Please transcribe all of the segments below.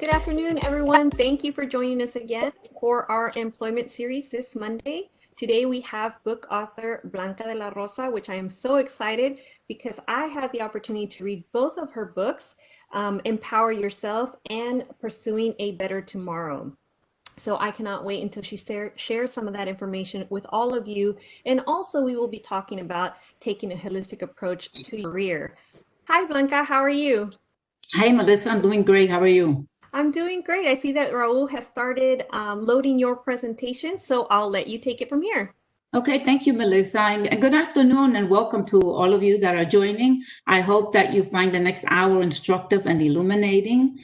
Good afternoon, everyone. Thank you for joining us again for our employment series this Monday. Today we have book author Blanca de la Rosa, which I am so excited because I had the opportunity to read both of her books, Empower Yourself and Pursuing a Better Tomorrow. So I cannot wait until she shares some of that information with all of you. And also we will be talking about taking a holistic approach to your career. Hi, Blanca, how are you? Hey, Melissa, I'm doing great. How are you? I'm doing great. I see that Raul has started loading your presentation, so I'll let you take it from here. Okay, thank you, Melissa. And good afternoon and welcome to all of you that are joining. I hope that you find the next hour instructive and illuminating.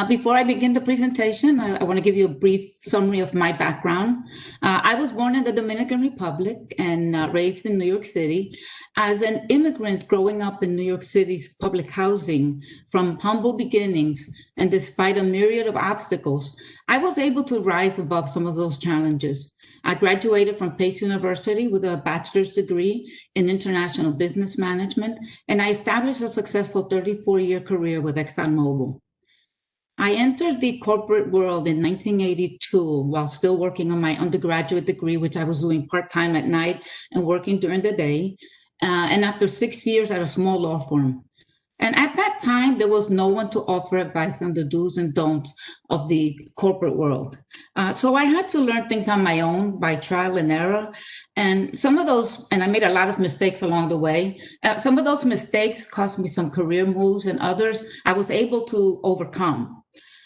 Before I begin the presentation, I want to give you a brief summary of my background. I was born in the Dominican Republic and raised in New York City. As an immigrant growing up in New York City's public housing from humble beginnings, and despite a myriad of obstacles, I was able to rise above some of those challenges. I graduated from Pace University with a bachelor's degree in international business management, and I established a successful 34-year career with ExxonMobil. I entered the corporate world in 1982 while still working on my undergraduate degree, which I was doing part-time at night and working during the day, and after 6 years at a small law firm. And at that time, there was no one to offer advice on the do's and don'ts of the corporate world. So I had to learn things on my own by trial and error. And some of those, and I made a lot of mistakes along the way. Some of those mistakes cost me some career moves, and others I was able to overcome.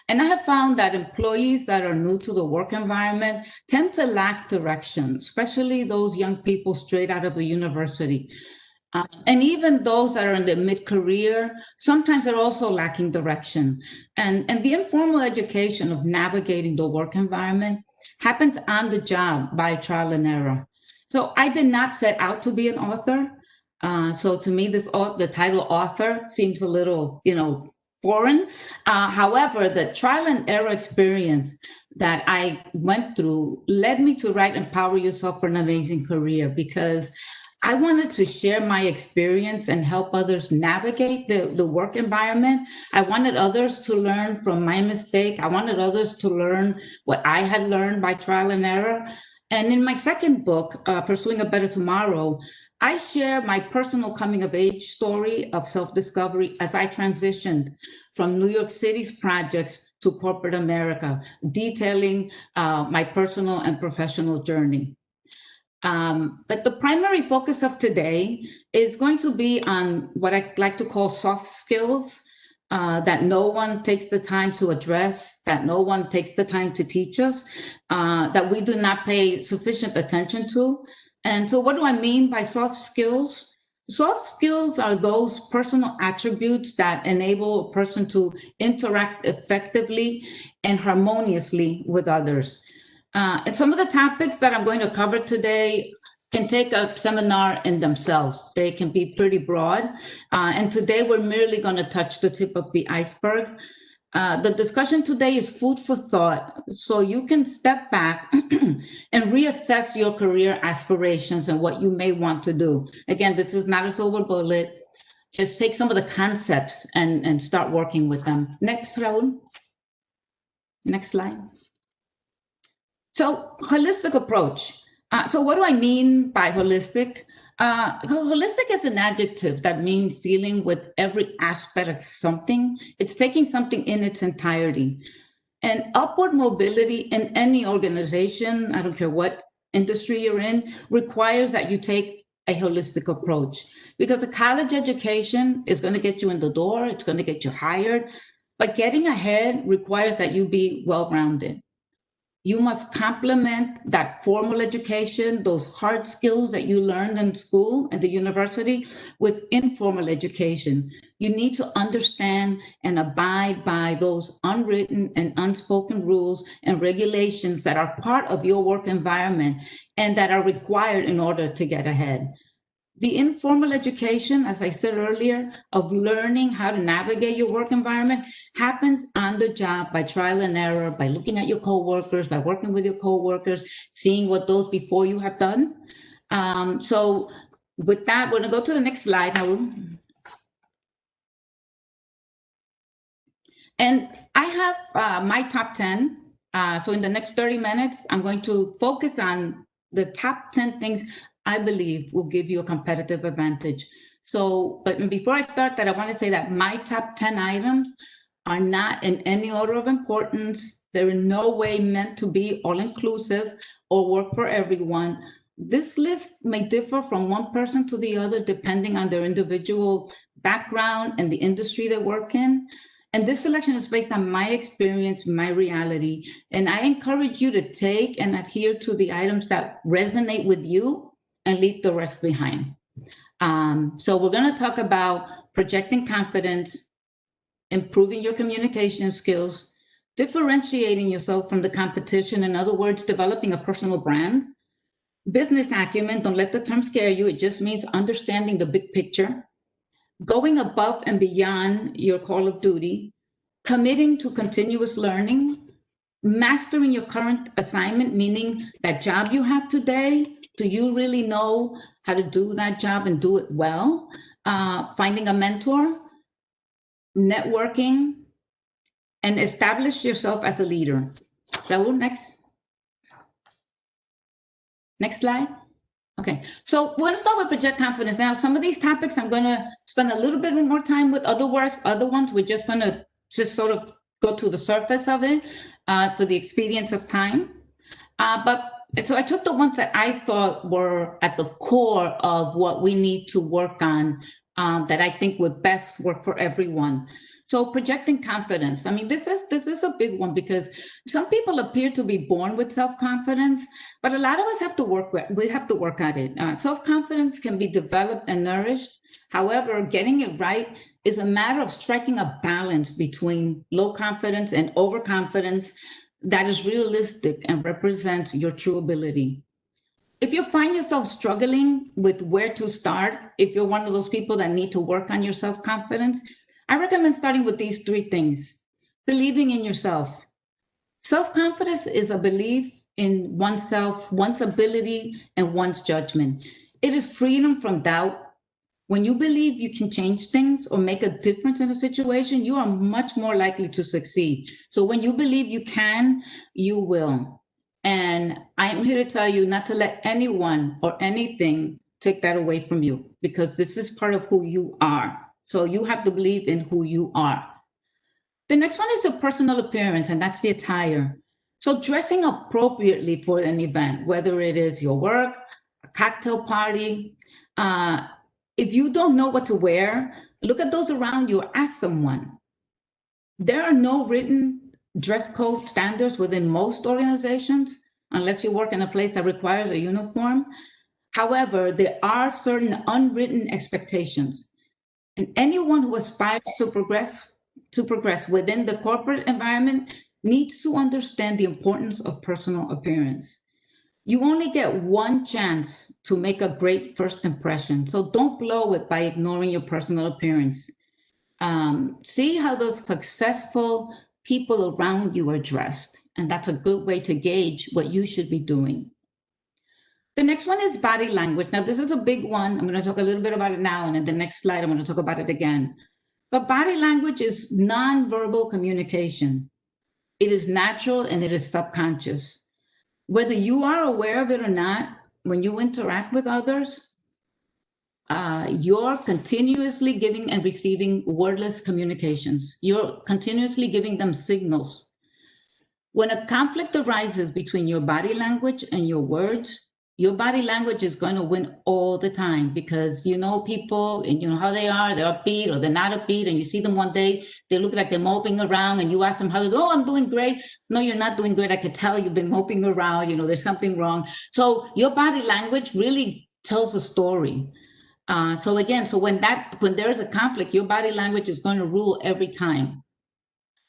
And I have found that employees that are new to the work environment tend to lack direction, especially those young people straight out of the university. And even those that are in the mid-career, sometimes they're also lacking direction. And the informal education of navigating the work environment happens on the job by trial and error. So I did not set out to be an author. So to me, the title author seems a little, foreign. However, the trial and error experience that I went through led me to write Empower Yourself for an Amazing Career, because I wanted to share my experience and help others navigate the work environment. I wanted others to learn from my mistake. I wanted others to learn what I had learned by trial and error. And in my second book, Pursuing a Better Tomorrow, I share my personal coming of age story of self-discovery as I transitioned from New York City's projects to corporate America, detailing my personal and professional journey. But the primary focus of today is going to be on what I like to call soft skills that no one takes the time to address, that no one takes the time to teach us, that we do not pay sufficient attention to. And so what do I mean by soft skills? Soft skills are those personal attributes that enable a person to interact effectively and harmoniously with others. And some of the topics that I'm going to cover today can take a seminar in themselves. They can be pretty broad. And today we're merely going to touch the tip of the iceberg. The discussion today is food for thought, so you can step back and reassess your career aspirations and what you may want to do. Again, this is not a silver bullet. Just take some of the concepts and start working with them. Next, Raul. Next slide. So holistic approach. So what do I mean by holistic? Holistic is an adjective that means dealing with every aspect of something. It's taking something in its entirety. And upward mobility in any organization, I don't care what industry you're in, requires that you take a holistic approach, because a college education is going to get you in the door, it's going to get you hired, but getting ahead requires that you be well-rounded. You must complement that formal education, those hard skills that you learned in school and the university, with informal education. You need to understand and abide by those unwritten and unspoken rules and regulations that are part of your work environment and that are required in order to get ahead. The informal education, as I said earlier, of learning how to navigate your work environment happens on the job by trial and error, by looking at your coworkers, by working with your coworkers, seeing what those before you have done. So with that, we're going to go to the next slide, Haru. And I have my top 10. So in the next 30 minutes, I'm going to focus on the top 10 things I believe will give you a competitive advantage. So, but before I start that, I want to say that my top 10 items are not in any order of importance. They're in no way meant to be all-inclusive or work for everyone. This list may differ from one person to the other depending on their individual background and the industry they work in. And this selection is based on my experience, my reality. And I encourage you to take and adhere to the items that resonate with you and leave the rest behind. So we're going to talk about projecting confidence, improving your communication skills, differentiating yourself from the competition. In other words, developing a personal brand. Business acumen, don't let the term scare you. It just means understanding the big picture. Going above and beyond your call of duty, committing to continuous learning, mastering your current assignment, meaning that job you have today, do you really know how to do that job and do it well? Finding a mentor, networking, and establish yourself as a leader. Raul, next. Next slide. Okay, so we're going to start with project confidence. Now, some of these topics I'm going to spend a little bit more time with. Other ones, we're just going to just sort of go to the surface of it for the expedience of time. So I took the ones that I thought were at the core of what we need to work on that I think would best work for everyone. So projecting confidence. I mean, this is a big one because some people appear to be born with self-confidence, but a lot of us have to work at it. Self-confidence can be developed and nourished. However, getting it right is a matter of striking a balance between low confidence and overconfidence that is realistic and represents your true ability. If you find yourself struggling with where to start, if you're one of those people that need to work on your self-confidence, I recommend starting with these 3 things. Believing in yourself. Self-confidence is a belief in oneself, one's ability, and one's judgment. It is freedom from doubt. When you believe you can change things or make a difference in a situation, you are much more likely to succeed. So when you believe you can, you will. And I am here to tell you not to let anyone or anything take that away from you, because this is part of who you are. So you have to believe in who you are. The next one is a personal appearance, and that's the attire. So dressing appropriately for an event, whether it is your work, a cocktail party. If you don't know what to wear, look at those around you, ask someone. There are no written dress code standards within most organizations, unless you work in a place that requires a uniform. However, there are certain unwritten expectations. And anyone who aspires to progress within the corporate environment needs to understand the importance of personal appearance. You only get one chance to make a great first impression, so don't blow it by ignoring your personal appearance. See how those successful people around you are dressed, and that's a good way to gauge what you should be doing. The next one is body language. Now, this is a big one. I'm going to talk a little bit about it now, and in the next slide, I'm going to talk about it again. But body language is nonverbal communication. It is natural and it is subconscious. Whether you are aware of it or not, when you interact with others, you're continuously giving and receiving wordless communications. You're continuously giving them signals. When a conflict arises between your body language and your words, your body language is going to win all the time, because you know people and you know how they are, they're upbeat or they're not upbeat, and you see them one day, they look like they're moping around, and you ask them how they do. Oh, I'm doing great. No, you're not doing great. I could tell you've been moping around, you know, there's something wrong. So your body language really tells a story. So when there's a conflict, your body language is going to rule every time.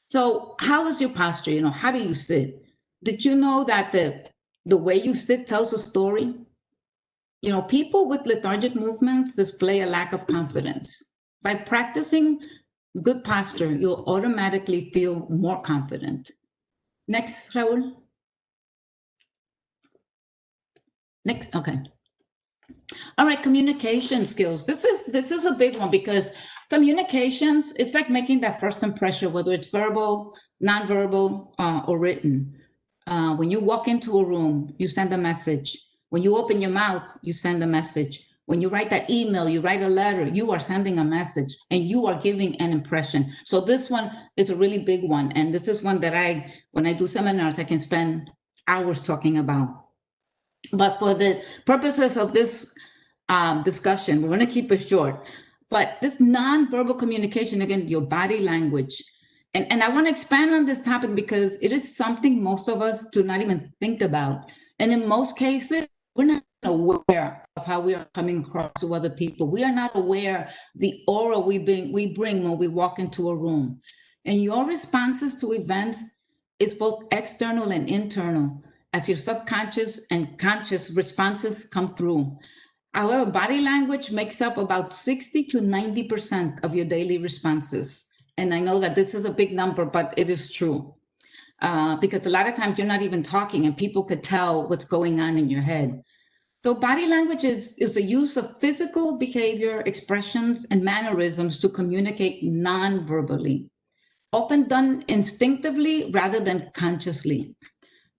So how is your posture? You know, how do you sit? Did you know that the way you sit tells a story? You know, people with lethargic movements display a lack of confidence. By practicing good posture, you'll automatically feel more confident. Next, Raul. Next, okay. All right, communication skills. This is a big one, because Communications, it's like making that first impression, whether it's verbal, nonverbal, or written. When you walk into a room, you send a message. When you open your mouth, you send a message. When you write that email, you write a letter, you are sending a message and you are giving an impression. So this one is a really big one. And this is one that when I do seminars, I can spend hours talking about. But for the purposes of this discussion, we're going to keep it short. But this nonverbal communication, again, your body language. And I want to expand on this topic because it is something most of us do not even think about. And in most cases, we're not aware of how we are coming across to other people. We are not aware the aura we bring when we walk into a room. And your responses to events is both external and internal as your subconscious and conscious responses come through. However, body language makes up about 60 to 90% of your daily responses. And I know that this is a big number, but it is true. Because a lot of times you're not even talking and people could tell what's going on in your head. So body language is the use of physical behavior, expressions, and mannerisms to communicate non-verbally, often done instinctively rather than consciously.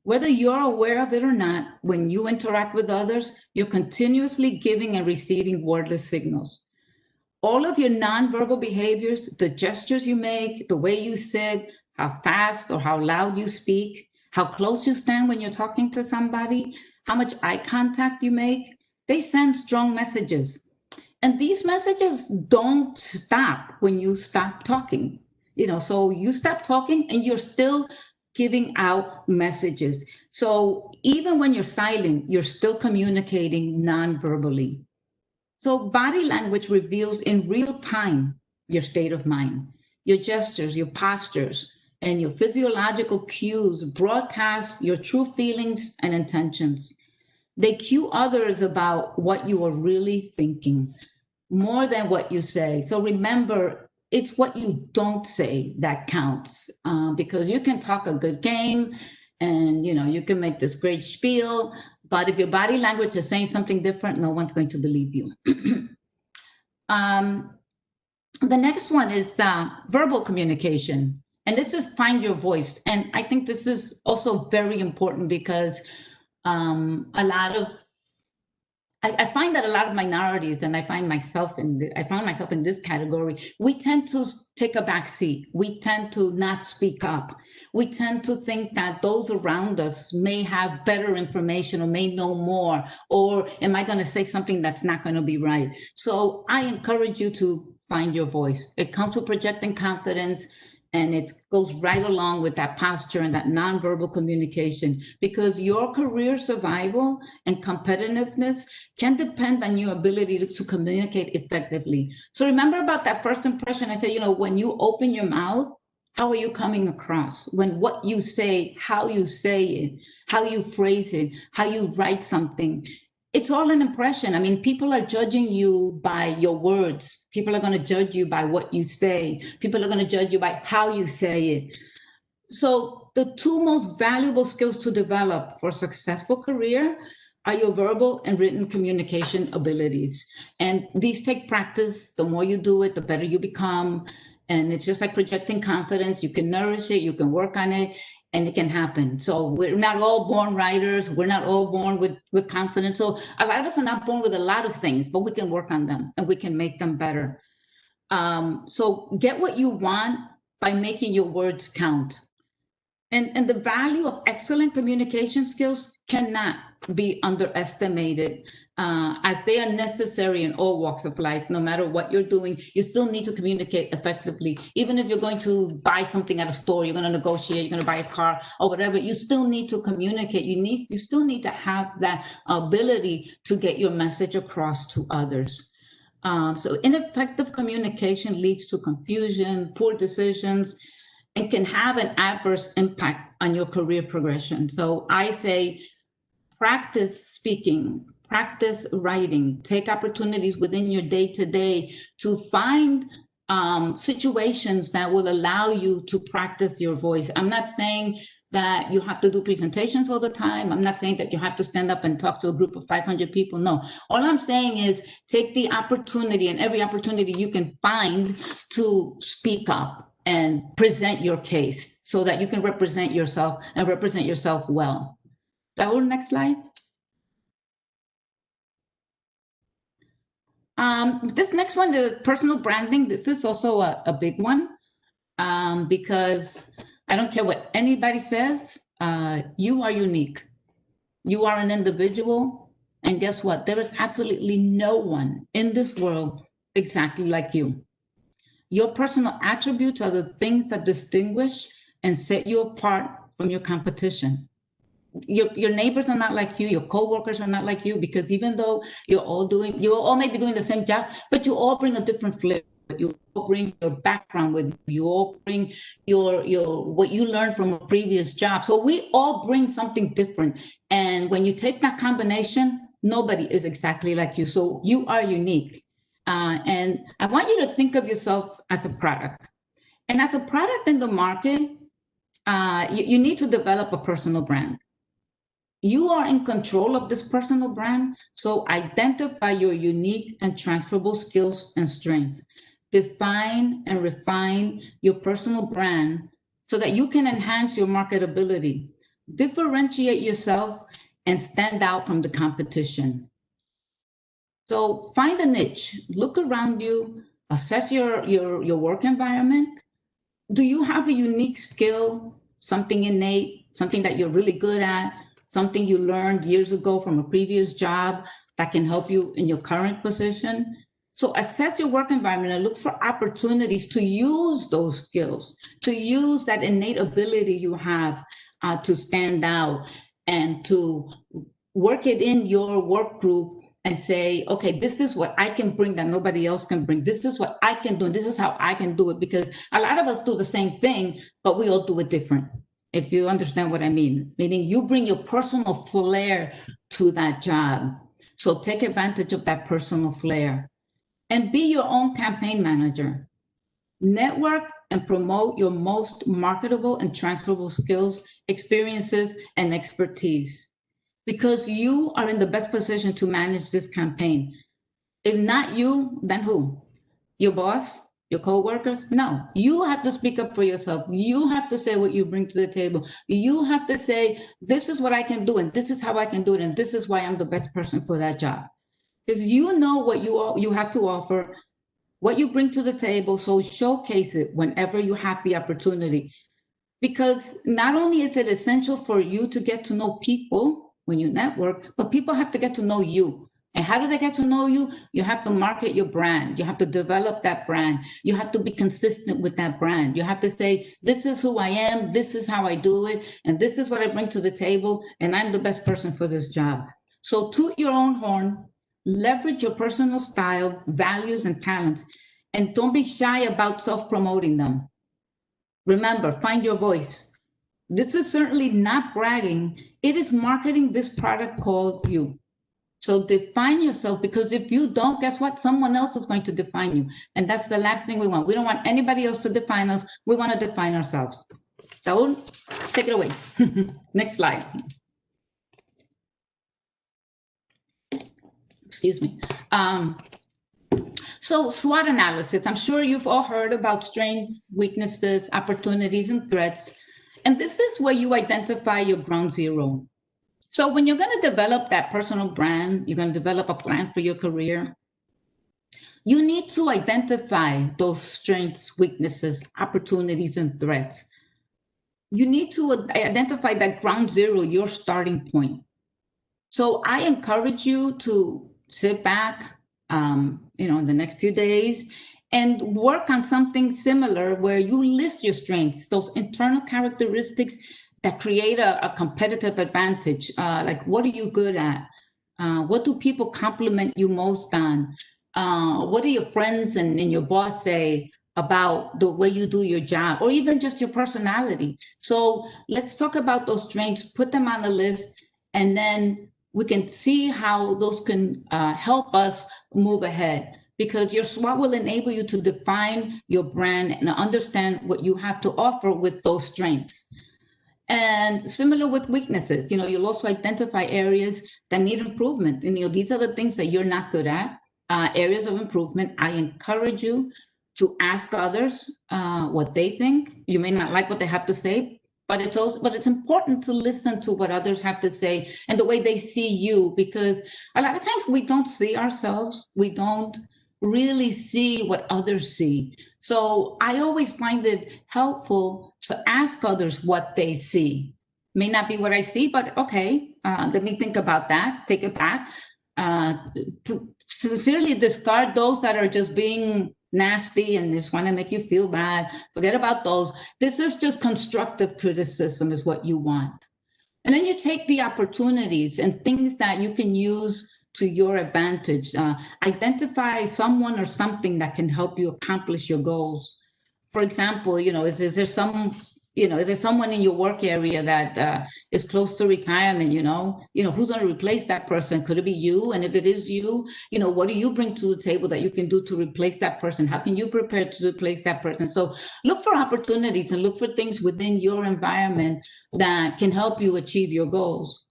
Whether you're aware of it or not, when you interact with others, you're continuously giving and receiving wordless signals. All of your nonverbal behaviors, the gestures you make, the way you sit, how fast or how loud you speak, how close you stand when you're talking to somebody, how much eye contact you make, they send strong messages. And these messages don't stop when you stop talking. So you stop talking and you're still giving out messages. So even when you're silent, you're still communicating non-verbally. So body language reveals in real time your state of mind, your gestures, your postures, and your physiological cues broadcast your true feelings and intentions. They cue others about what you are really thinking, more than what you say. So remember, it's what you don't say that counts, because you can talk a good game and you can make this great spiel, but if your body language is saying something different, no one's going to believe you. The next one is verbal communication. And this is find your voice. And I think this is also very important because I find that a lot of minorities, and I found myself in this category, we tend to take a back seat. We tend to not speak up. We tend to think that those around us may have better information or may know more, or am I going to say something that's not going to be right? So I encourage you to find your voice. It comes with projecting confidence, and it goes right along with that posture and that nonverbal communication, because your career survival and competitiveness can depend on your ability to communicate effectively. So remember about that first impression. I said, when you open your mouth, how are you coming across? When what you say, how you say it, how you phrase it, how you write something, it's all an impression. I mean, people are judging you by your words. People are going to judge you by what you say. People are going to judge you by how you say it. So the two most valuable skills to develop for a successful career are your verbal and written communication abilities. And these take practice. The more you do it, the better you become. And it's just like projecting confidence. You can nourish it, you can work on it, and it can happen. So we're not all born writers. We're not all born with confidence. So a lot of us are not born with a lot of things, but we can work on them and we can make them better. So get what you want by making your words count. And the value of excellent communication skills cannot be underestimated, as they are necessary in all walks of life. No matter what you're doing, you still need to communicate effectively. Even if you're going to buy something at a store, you're going to negotiate, you're going to buy a car or whatever, you still need to communicate. You still need to have that ability to get your message across to others. So ineffective communication leads to confusion, poor decisions, and can have an adverse impact on your career progression. So I say, practice speaking, practice writing, take opportunities within your day-to-day to find situations that will allow you to practice your voice. I'm not saying that you have to do presentations all the time. I'm not saying that you have to stand up and talk to a group of 500 people. No, all I'm saying is take the opportunity and every opportunity you can find to speak up and present your case so that you can represent yourself and represent yourself well. Raul, next slide. This next one, the personal branding, this is also a big one because I don't care what anybody says, you are unique. You are an individual. And guess what? There is absolutely no one in this world exactly like you. Your personal attributes are the things that distinguish and set you apart from your competition. Your neighbors are not like you, your co-workers are not like you, because even though you all may be doing the same job, but you all bring a different flavor. You all bring your background with you. You all bring your what you learned from a previous job. So we all bring something different. And when you take that combination, nobody is exactly like you. So you are unique. And I want you to think of yourself as a product. And as a product in the market, you need to develop a personal brand. You are in control of this personal brand. So identify your unique and transferable skills and strengths. Define and refine your personal brand so that you can enhance your marketability, differentiate yourself, and stand out from the competition. So find a niche, look around you, assess your work environment. Do you have a unique skill, something innate, something that you're really good at, something you learned years ago from a previous job that can help you in your current position? So assess your work environment and look for opportunities to use those skills, to use that innate ability you have to stand out and to work it in your work group and say, okay, this is what I can bring that nobody else can bring. This is what I can do. And this is how I can do it, because a lot of us do the same thing, but we all do it different. If you understand what I mean, meaning you bring your personal flair to that job. So take advantage of that personal flair and be your own campaign manager. Network and promote your most marketable and transferable skills, experiences, and expertise, because you are in the best position to manage this campaign. If not you, then who? Your boss? Your co-workers? No, you have to speak up for yourself. You have to say what you bring to the table. You have to say, this is what I can do, and this is how I can do it, and this is why I'm the best person for that job. Because you know what you have to offer, what you bring to the table, so showcase it whenever you have the opportunity. Because not only is it essential for you to get to know people when you network, but people have to get to know you. And how do they get to know you? You have to market your brand. You have to develop that brand. You have to be consistent with that brand. You have to say, this is who I am, this is how I do it, and this is what I bring to the table, and I'm the best person for this job. So toot your own horn, leverage your personal style, values, and talents, and don't be shy about self-promoting them. Remember, find your voice. This is certainly not bragging. It is marketing this product called you. So define yourself, because if you don't, guess what? Someone else is going to define you. And that's the last thing we want. We don't want anybody else to define us. We want to define ourselves. Saul, take it away. Next slide. Excuse me. So SWOT analysis, I'm sure you've all heard about strengths, weaknesses, opportunities, and threats. And this is where you identify your ground zero. So when you're going to develop that personal brand, you're going to develop a plan for your career, you need to identify those strengths, weaknesses, opportunities, and threats. You need to identify that ground zero, your starting point. So I encourage you to sit back, in the next few days and work on something similar where you list your strengths, those internal characteristics that create a competitive advantage. Like, what are you good at? What do people compliment you most on? What do your friends and your boss say about the way you do your job, or even just your personality? So let's talk about those strengths, put them on the list, and then we can see how those can help us move ahead, because your SWOT will enable you to define your brand and understand what you have to offer with those strengths. And similar with weaknesses, you'll also identify areas that need improvement. And these are the things that you're not good at, areas of improvement. I encourage you to ask others what they think. You may not like what they have to say, but it's important to listen to what others have to say and the way they see you, because a lot of times we don't see ourselves. We don't really see what others see. So I always find it helpful to ask others what they see. May not be what I see, but okay, let me think about that, take it back. Sincerely discard those that are just being nasty and just want to make you feel bad. Forget about those. This is just constructive criticism is what you want. And then you take the opportunities and things that you can use to your advantage. Identify someone or something that can help you accomplish your goals. For example, is there someone in your work area that is close to retirement? Who's going to replace that person? Could it be you? And if it is you, what do you bring to the table that you can do to replace that person? How can you prepare to replace that person? So look for opportunities and look for things within your environment that can help you achieve your goals.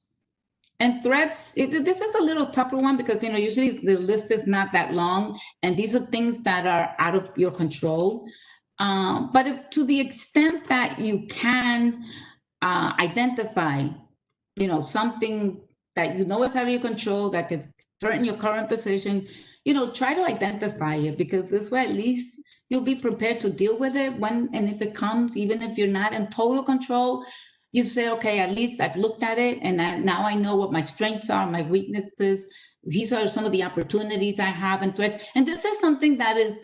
And threats, this is a little tougher one because, usually the list is not that long, and these are things that are out of your control. But if, to the extent that you can identify, something that is out of your control that could threaten your current position, try to identify it, because this way at least you'll be prepared to deal with it when and if it comes, even if you're not in total control. You say, okay, at least I've looked at it, and now I know what my strengths are, my weaknesses. These are some of the opportunities I have and threats. And this is something that is,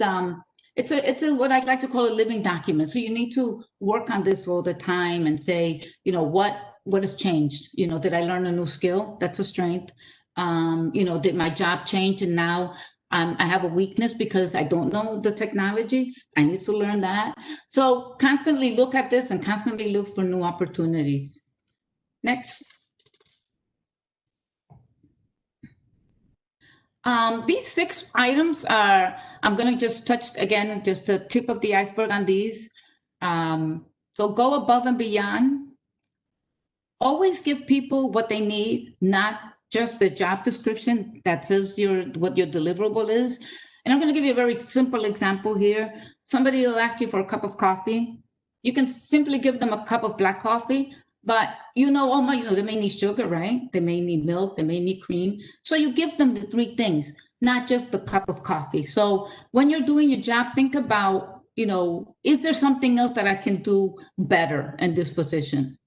it's a what I like to call a living document. So you need to work on this all the time and say, what has changed? Did I learn a new skill? That's a strength. Did my job change and now I have a weakness because I don't know the technology. I need to learn that. So constantly look at this and constantly look for new opportunities. Next. These 6 items are, I'm going to just touch again, just the tip of the iceberg on these. So go above and beyond. Always give people what they need, not just the job description that says what your deliverable is. And I'm going to give you a very simple example here. Somebody will ask you for a cup of coffee. You can simply give them a cup of black coffee, but they may need sugar, right? They may need milk, they may need cream. So you give them the 3 things, not just the cup of coffee. So when you're doing your job, think about, is there something else that I can do better in this position?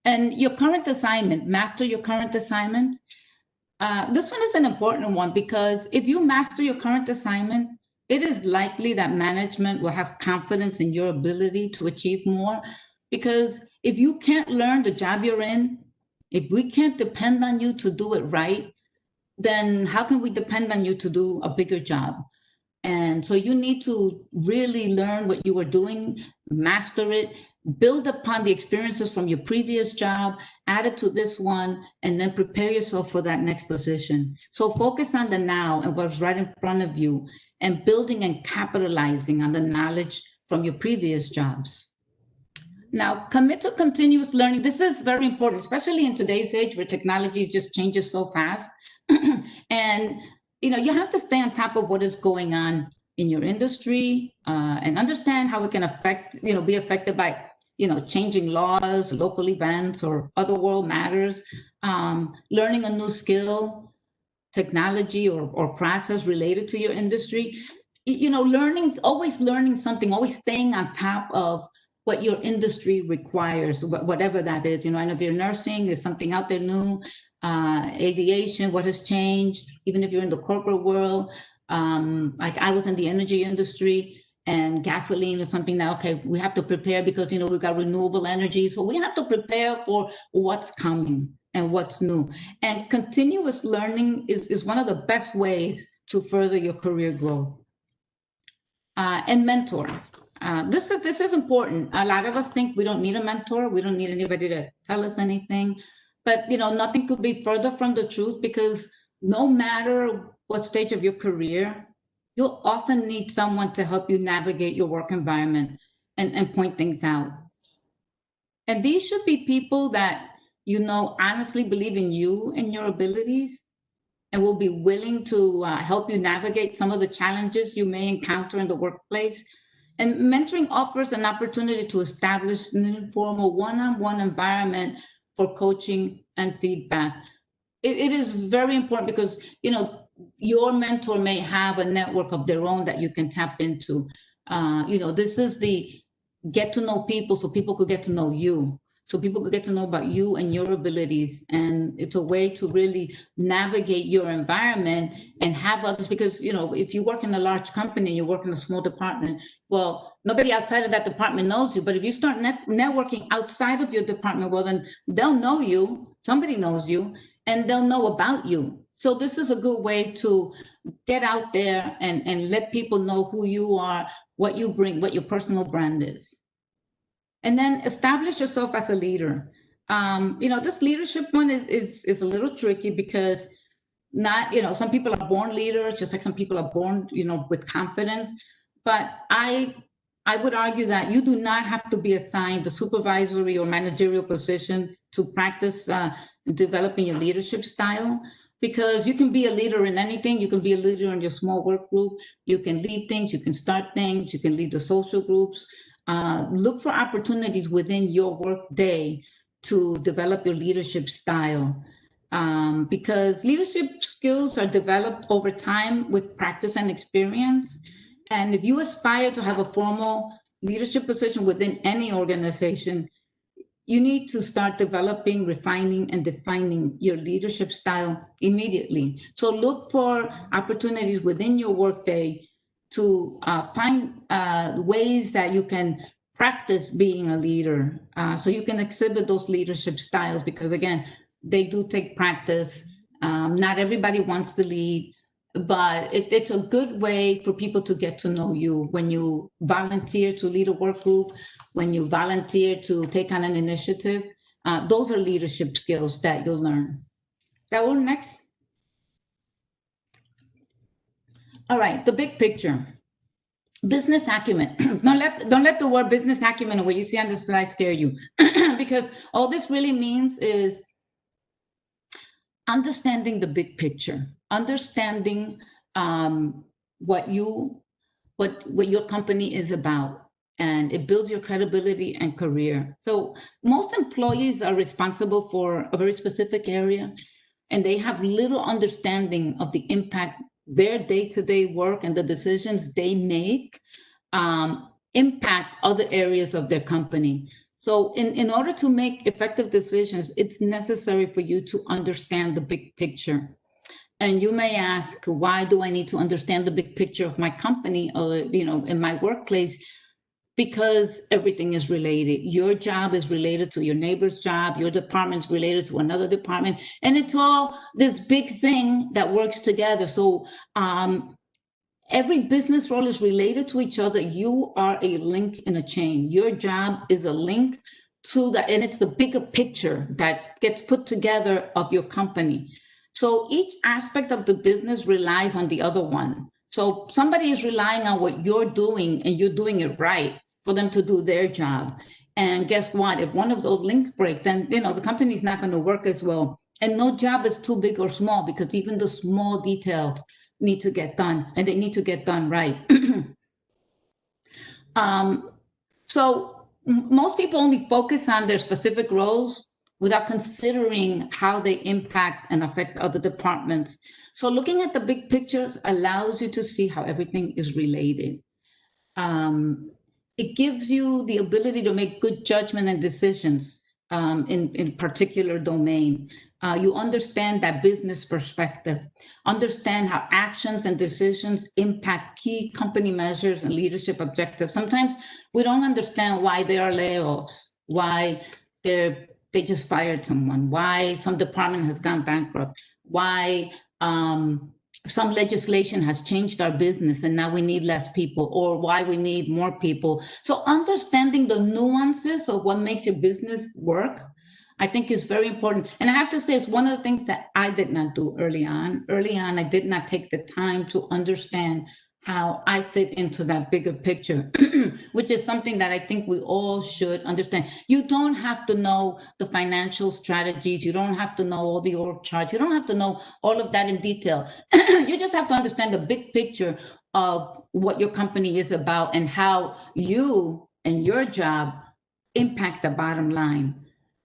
And your current assignment, master your current assignment. This one is an important one because if you master your current assignment, it is likely that management will have confidence in your ability to achieve more. Because if you can't learn the job you're in, if we can't depend on you to do it right, then how can we depend on you to do a bigger job? And so you need to really learn what you were doing, master it, build upon the experiences from your previous job, add it to this one, and then prepare yourself for that next position. So focus on the now and what's right in front of you, and building and capitalizing on the knowledge from your previous jobs. Now, commit to continuous learning. This is very important, especially in today's age where technology just changes so fast. And you have to stay on top of what is going on in your industry and understand how it can be affected by changing laws, local events, or other world matters. Learning a new skill, technology, or process related to your industry. Always learning something, always staying on top of what your industry requires, whatever that is. And if you're nursing, there's something out there new. Aviation, what has changed, even if you're in the corporate world. Like I was in the energy industry, and gasoline is something that, okay, we have to prepare because, we've got renewable energy. So we have to prepare for what's coming and what's new. And continuous learning is one of the best ways to further your career growth. And mentor. This is important. A lot of us think we don't need a mentor. We don't need anybody to tell us anything. But, nothing could be further from the truth, because no matter what stage of your career, you'll often need someone to help you navigate your work environment and point things out. And these should be people that, honestly believe in you and your abilities and will be willing to help you navigate some of the challenges you may encounter in the workplace. And mentoring offers an opportunity to establish an informal one-on-one environment for coaching and feedback. It is very important because, your mentor may have a network of their own that you can tap into. This is the get to know people so people could get to know you. So people could get to know about you and your abilities. And it's a way to really navigate your environment and have others, because, if you work in a large company, you work in a small department, well, nobody outside of that department knows you. But if you start networking outside of your department, well, then they'll know you, somebody knows you, and they'll know about you. So this is a good way to get out there and let people know who you are, what you bring, what your personal brand is. And then establish yourself as a leader. This leadership one is a little tricky because some people are born leaders, just like some people are born, with confidence. But I would argue that you do not have to be assigned a supervisory or managerial position to practice developing your leadership style, because you can be a leader in anything. You can be a leader in your small work group. You can lead things, you can start things, you can lead the social groups. Look for opportunities within your work day to develop your leadership style, because leadership skills are developed over time with practice and experience. And if you aspire to have a formal leadership position within any organization, you need to start developing, refining, and defining your leadership style immediately. So look for opportunities within your workday to find ways that you can practice being a leader, so you can exhibit those leadership styles, because again, they do take practice. Not everybody wants to lead, but it's a good way for people to get to know you. When you volunteer to lead a work group, when you volunteer to take on an initiative, those are leadership skills that you'll learn. Raul, next. All right, the big picture. Business acumen. Don't let the word business acumen or what you see on the slide scare you, because all this really means is understanding the big picture, understanding what your company is about, and it builds your credibility and career. So most employees are responsible for a very specific area, and they have little understanding of the impact their day-to-day work and the decisions they make impact other areas of their company. So in order to make effective decisions, it's necessary for you to understand the big picture. And you may ask, why do I need to understand the big picture of my company or, in my workplace? Because everything is related. Your job is related to your neighbor's job. Your department's related to another department. And it's all this big thing that works together. So every business role is related to each other. You are a link in a chain. Your job is a link to that, and it's the bigger picture that gets put together of your company. So each aspect of the business relies on the other one. So somebody is relying on what you're doing, and you're doing it right for them to do their job. And guess what? If one of those links break, then the company's not going to work as well. And no job is too big or small, because even the small details need to get done, and they need to get done right. So most people only focus on their specific roles without considering how they impact and affect other departments. So looking at the big picture allows you to see how everything is related. It gives you the ability to make good judgment and decisions in particular domain. You understand that business perspective, understand how actions and decisions impact key company measures and leadership objectives. Sometimes we don't understand why there are layoffs, why they just fired someone, why some department has gone bankrupt, why some legislation has changed our business and now we need less people, or why we need more people. So understanding the nuances of what makes your business work, I think, is very important. And I have to say, it's one of the things that I did not do early on. Early on, I did not take the time to understand how I fit into that bigger picture, which is something that I think we all should understand. You don't have to know the financial strategies. You don't have to know all the org charts. You don't have to know all of that in detail. You just have to understand the big picture of what your company is about and how you and your job impact the bottom line.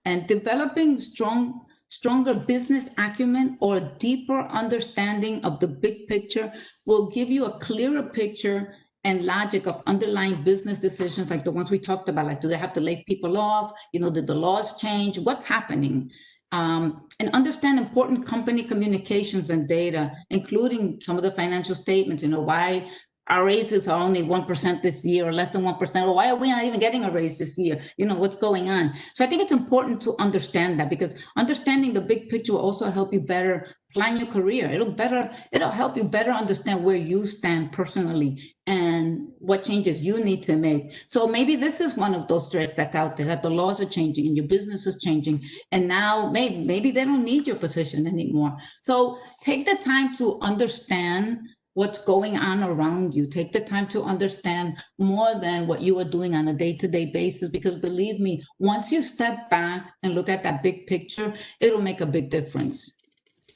And developing stronger business acumen or a deeper understanding of the big picture will give you a clearer picture and logic of underlying business decisions like the ones we talked about, like do they have to lay people off? Did the laws change? What's happening? And understand important company communications and data, including some of the financial statements, why our raises are only 1% this year or less than 1%, or why are we not even getting a raise this year? What's going on? So I think it's important to understand that, because understanding the big picture will also help you better plan your career. It'll help you better understand where you stand personally and what changes you need to make. So maybe this is one of those threats that's out there, that the laws are changing and your business is changing. And now maybe they don't need your position anymore. So take the time to understand what's going on around you. Take the time to understand more than what you are doing on a day-to-day basis, because believe me, once you step back and look at that big picture, it'll make a big difference.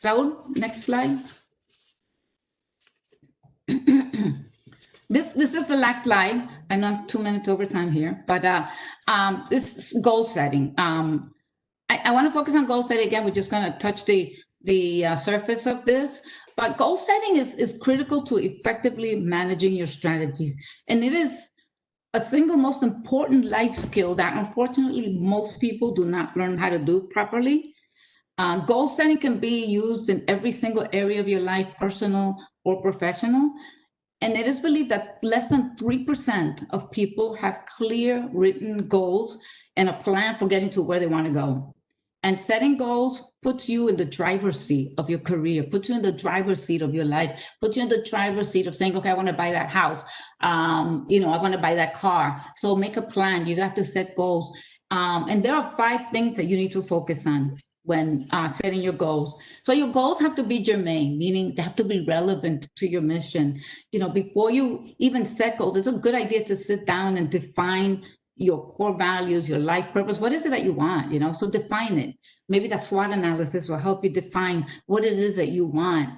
Raul, next slide. This is the last slide. I know I'm 2 minutes over time here, but this is goal setting. I want to focus on goal setting again. We're just going to touch the surface of this. But goal setting is critical to effectively managing your strategies. And it is a single most important life skill that unfortunately most people do not learn how to do properly. Goal setting can be used in every single area of your life, personal or professional. And it is believed that less than 3% of people have clear written goals and a plan for getting to where they want to go. And setting goals puts you in the driver's seat of your career, puts you in the driver's seat of your life, puts you in the driver's seat of saying, okay, I want to buy that house. I want to buy that car. So make a plan. You have to set goals. And there are 5 things that you need to focus on when setting your goals. So your goals have to be germane, meaning they have to be relevant to your mission. Before you even set goals, it's a good idea to sit down and define your core values, your life purpose. What is it that you want? So define it. Maybe that SWOT analysis will help you define what it is that you want.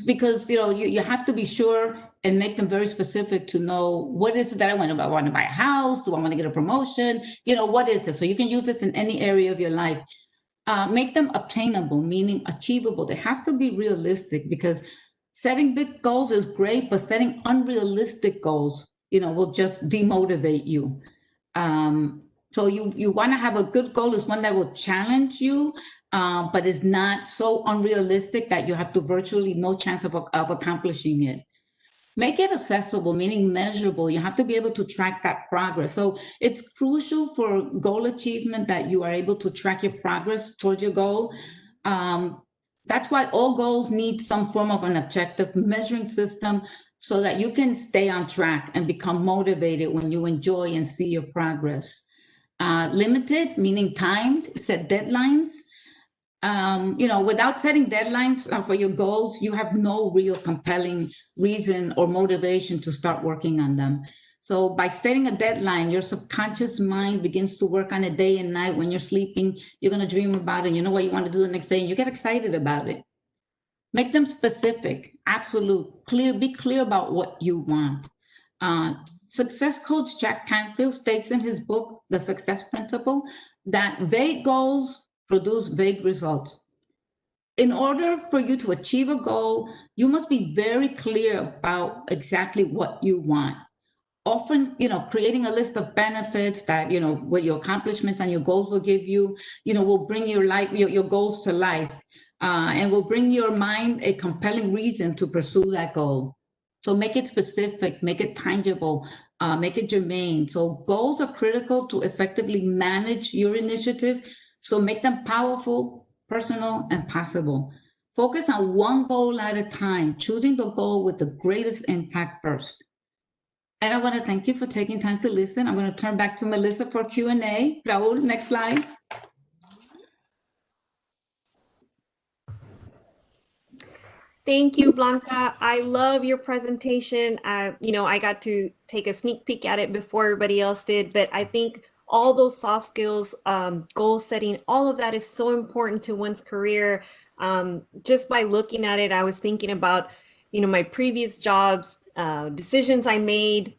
Because you have to be sure and make them very specific to know what is it that I want to buy. I want to buy a house. Do I want to get a promotion? What is it? So you can use this in any area of your life. Make them obtainable, meaning achievable. They have to be realistic, because setting big goals is great, but setting unrealistic goals will just demotivate you. So you want to have a good goal is one that will challenge you, but is not so unrealistic that you have to virtually no chance of accomplishing it. Make it accessible, meaning measurable. You have to be able to track that progress. So it's crucial for goal achievement that you are able to track your progress towards your goal. That's why all goals need some form of an objective measuring system, so that you can stay on track and become motivated when you enjoy and see your progress. Limited, meaning timed, set deadlines. Without setting deadlines for your goals, you have no real compelling reason or motivation to start working on them. So by setting a deadline, your subconscious mind begins to work on it day and night. When you're sleeping, you're going to dream about it. You know what you want to do the next day, and you get excited about it. Make them specific, absolute, clear, be clear about what you want. Success coach Jack Canfield states in his book, The Success Principle, that vague goals produce vague results. In order for you to achieve a goal, you must be very clear about exactly what you want. Often, creating a list of benefits that, what your accomplishments and your goals will give you, will bring your life, your goals to life. And will bring your mind a compelling reason to pursue that goal. So make it specific, make it tangible, make it germane. So goals are critical to effectively manage your initiative. So make them powerful, personal, and possible. Focus on one goal at a time, choosing the goal with the greatest impact first. And I want to thank you for taking time to listen. I'm going to turn back to Melissa for Q&A. Raul, next slide. Thank you, Blanca. I love your presentation. I got to take a sneak peek at it before everybody else did, but I think all those soft skills, goal setting, all of that is so important to one's career. Just by looking at it, I was thinking about, my previous jobs, decisions I made,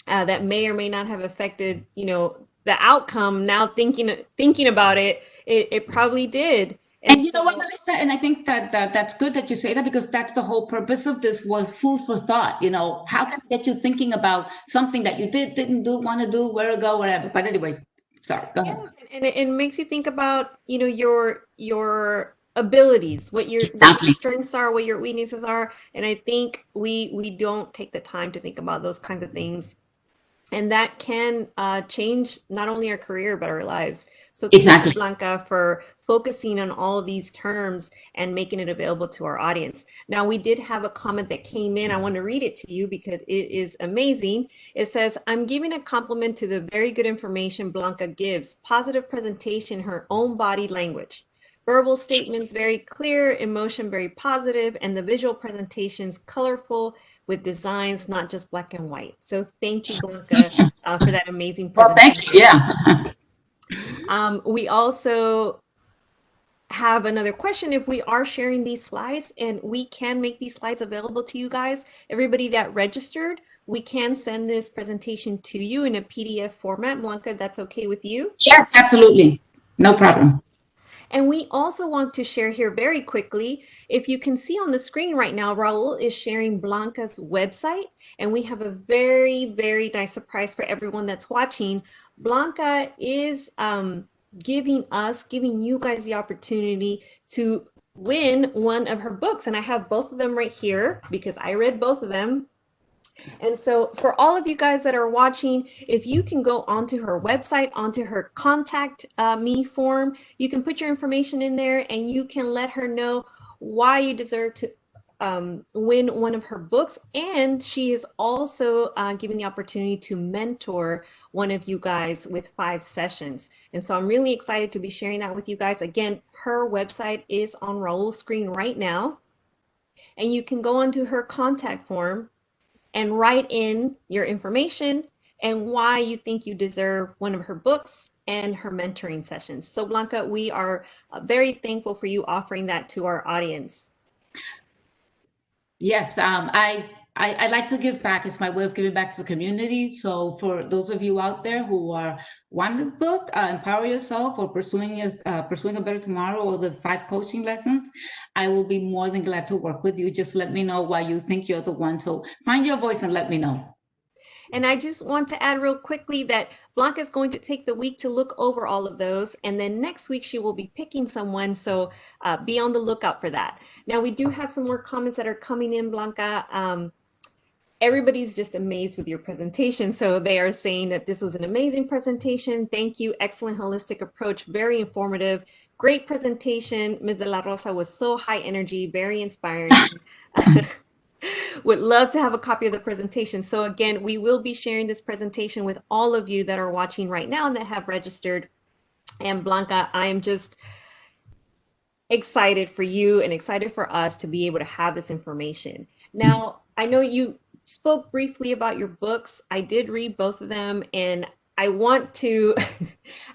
that may or may not have affected, the outcome. Now thinking about it, it probably did. And And you know what, so, Melissa? And I think that's good that you say that, because that's the whole purpose of this, was food for thought. How can I get you thinking about something that you didn't do, want to do, where to go, whatever. But anyway, sorry, go ahead. yes, and it makes you think about, your abilities, what your Exactly. strengths are, what your weaknesses are. And I think we don't take the time to think about those kinds of things. And that can change not only our career, but our lives. So thank you, Exactly. Blanca, for focusing on all of these terms and making it available to our audience. Now, we did have a comment that came in. I want to read it to you because it is amazing. It says, I'm giving a compliment to the very good information Blanca gives. Positive presentation, her own body language. Verbal statements very clear, emotion very positive, and the visual presentations colorful with designs, not just black and white. So thank you, Blanca, for that amazing Well, thank you. presentation. Yeah. We also have another question. If we are sharing these slides, and we can make these slides available to you guys, everybody that registered, we can send this presentation to you in a PDF format. Blanca, that's okay with you? Yes, absolutely. No problem. And we also want to share here very quickly, if you can see on the screen right now, Raul is sharing Blanca's website, and we have a very, very nice surprise for everyone that's watching. Blanca is giving you guys the opportunity to win one of her books. And I have both of them right here because I read both of them. And so, for all of you guys that are watching, if you can go onto her website, onto her contact me form, you can put your information in there and you can let her know why you deserve to win one of her books. And she is also given the opportunity to mentor one of you guys with 5 sessions. And so, I'm really excited to be sharing that with you guys. Again, her website is on Raul's screen right now. And you can go onto her contact form and write in your information and why you think you deserve one of her books and her mentoring sessions. So, Blanca, we are very thankful for you offering that to our audience. Yes, I like to give back. It's my way of giving back to the community. So for those of you out there who are wanting the book, Empower Yourself, or Pursuing a Better Tomorrow, or the 5 coaching lessons, I will be more than glad to work with you. Just let me know why you think you're the one. So find your voice and let me know. And I just want to add real quickly that Blanca is going to take the week to look over all of those. And then next week, she will be picking someone. So be on the lookout for that. Now, we do have some more comments that are coming in, Blanca. Everybody's just amazed with your presentation. So they are saying that this was an amazing presentation. Thank you. Excellent holistic approach. Very informative. Great presentation. Ms. De La Rosa was so high energy, very inspiring. Would love to have a copy of the presentation. So again, we will be sharing this presentation with all of you that are watching right now and that have registered. And Blanca, I am just excited for you and excited for us to be able to have this information. Now, I know you spoke briefly about your books. I did read both of them, and I want to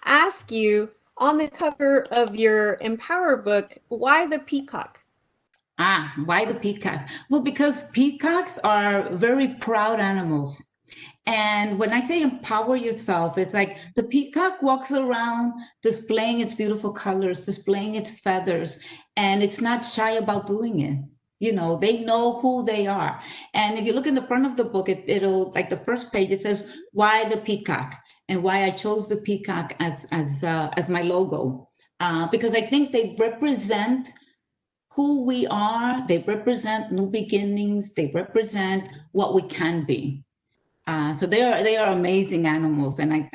ask you, on the cover of your Empower book, why the peacock? Why the peacock? Well, because peacocks are very proud animals. And when I say empower yourself, it's like the peacock walks around displaying its beautiful colors, displaying its feathers, and it's not shy about doing it. They know who they are. And if you look in the front of the book, it'll, like, the first page, it says why the peacock, and why I chose the peacock as my logo, because I think they represent who we are. They represent new beginnings. They represent what we can be. So they are amazing animals, and